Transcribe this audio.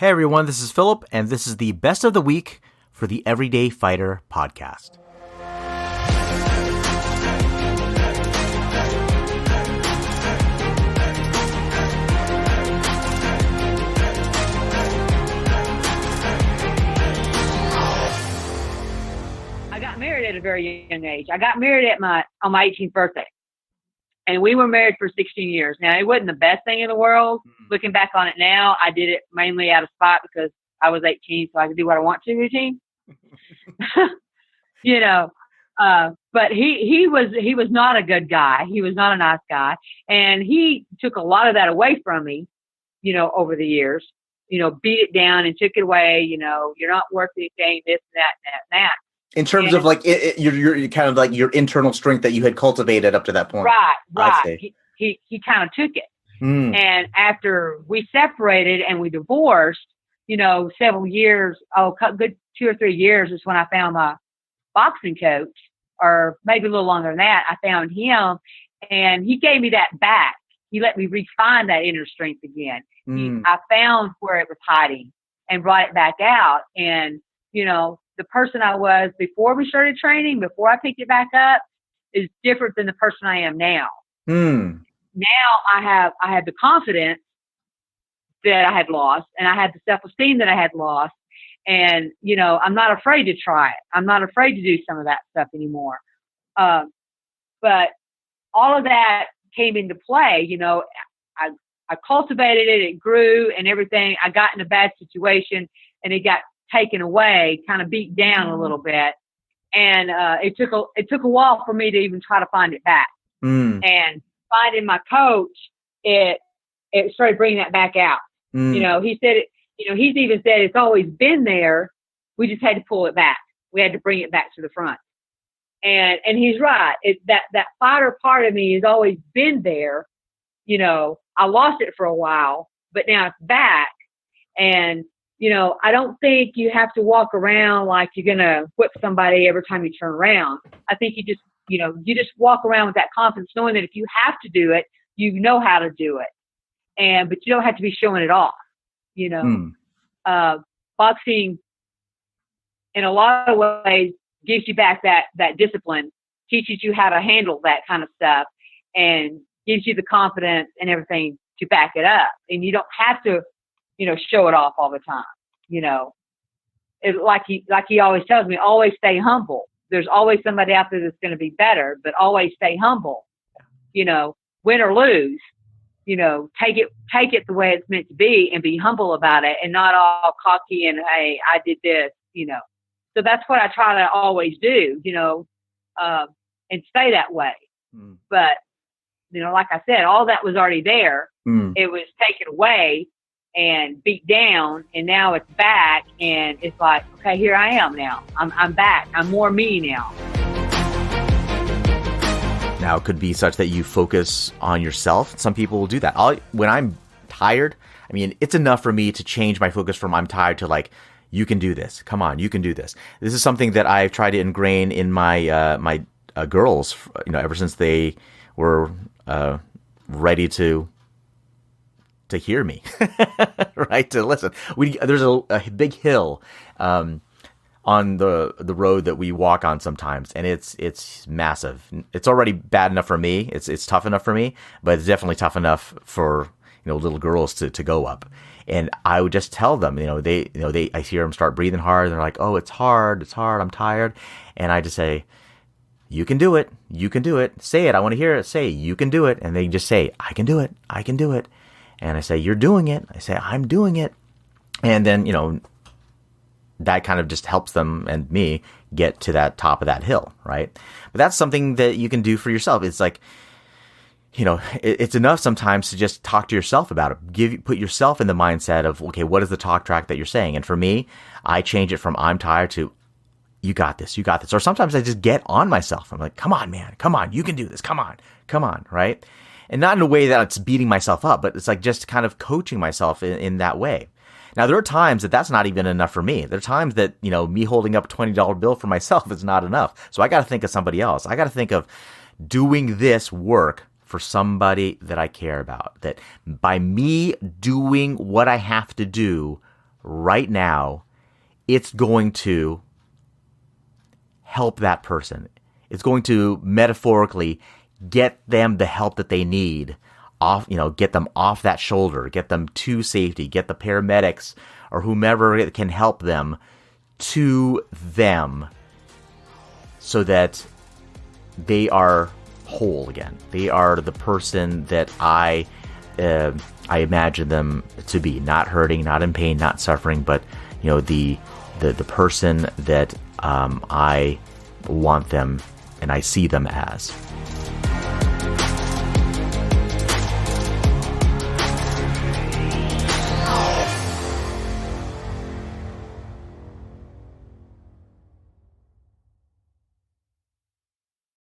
Hey everyone, this is Philipp, and this is the best of the week for the Everyday Fighter podcast. I got married at a very young age. I got married on my 18th birthday. And we were married for 16 years. Now, it wasn't the best thing in the world. Looking back on it now, I did it mainly out of spite because I was 18, so I could do what I want to, routine. But he was not a good guy. He was not a nice guy. And he took a lot of that away from me, over the years. Beat it down and took it away. You're not worth anything, this and that and that. In terms of like your kind of like your internal strength that you had cultivated up to that point. Right. He kind of took it. And after we separated and we divorced, several years, good 2 or 3 years is when I found my boxing coach, or maybe a little longer than that. I found him and he gave me that back. He let me refine that inner strength again. I found where it was hiding and brought it back out. And, the person I was before we started training, before I picked it back up, is different than the person I am now. Now I have the confidence that I had lost, and I had the self-esteem that I had lost. And, I'm not afraid to try it. I'm not afraid to do some of that stuff anymore. But all of that came into play. I cultivated it. It grew and everything. I got in a bad situation and it got taken away, kind of beat down a little bit. And it took a while for me to even try to find it back. And finding my coach, it started bringing that back out. He said it, he's even said it's always been there. We just had to pull it back. We had to bring it back to the front. And he's right. That fighter part of me has always been there. I lost it for a while, but now it's back. And I don't think you have to walk around like you're going to whip somebody every time you turn around. I think you just walk around with that confidence, knowing that if you have to do it, you know how to do it. But you don't have to be showing it off. Boxing in a lot of ways gives you back that discipline, teaches you how to handle that kind of stuff, and gives you the confidence and everything to back it up. And you don't have to, show it off all the time. It's like he always tells me, always stay humble. There's always somebody out there that's going to be better, but always stay humble. Win or lose, take it the way it's meant to be and be humble about it, and not all cocky and, hey, I did this, So that's what I try to always do, and stay that way. But, like I said, all that was already there. It was taken away and beat down, and now it's back, and it's like, okay, here I am now. I'm back. I'm more me now. Now, it could be such that you focus on yourself. Some people will do that. When I'm tired, it's enough for me to change my focus from I'm tired to like, you can do this. Come on, you can do this. This is something that I've tried to ingrain in my girls, ever since they were ready to hear me, right? To listen. There's a big hill on the road that we walk on sometimes, and it's massive. It's already bad enough for me. It's tough enough for me, but it's definitely tough enough for little girls to go up. And I would just tell them, I hear them start breathing hard, and they're like, "Oh, it's hard, I'm tired," and I just say, "You can do it. You can do it. Say it. I want to hear it. Say, you can do it." And they just say, "I can do it. I can do it." And I say, "You're doing it." I say, "I'm doing it." And then, that kind of just helps them and me get to that top of that hill, right? But that's something that you can do for yourself. It's like, it's enough sometimes to just talk to yourself about it. Put yourself in the mindset of, okay, what is the talk track that you're saying? And for me, I change it from I'm tired to you got this, you got this. Or sometimes I just get on myself. I'm like, come on, man, come on, you can do this. Come on, right? And not in a way that it's beating myself up, but it's like just kind of coaching myself in that way. Now, there are times that that's not even enough for me. There are times that, me holding up a $20 bill for myself is not enough. So I got to think of somebody else. I got to think of doing this work for somebody that I care about. That by me doing what I have to do right now, it's going to help that person. It's going to metaphorically get them the help that they need off, get them off that shoulder, get them to safety, get the paramedics or whomever can help them to them so that they are whole again. They are the person that I imagine them to be, not hurting, not in pain, not suffering, but the person that I want them and I see them as.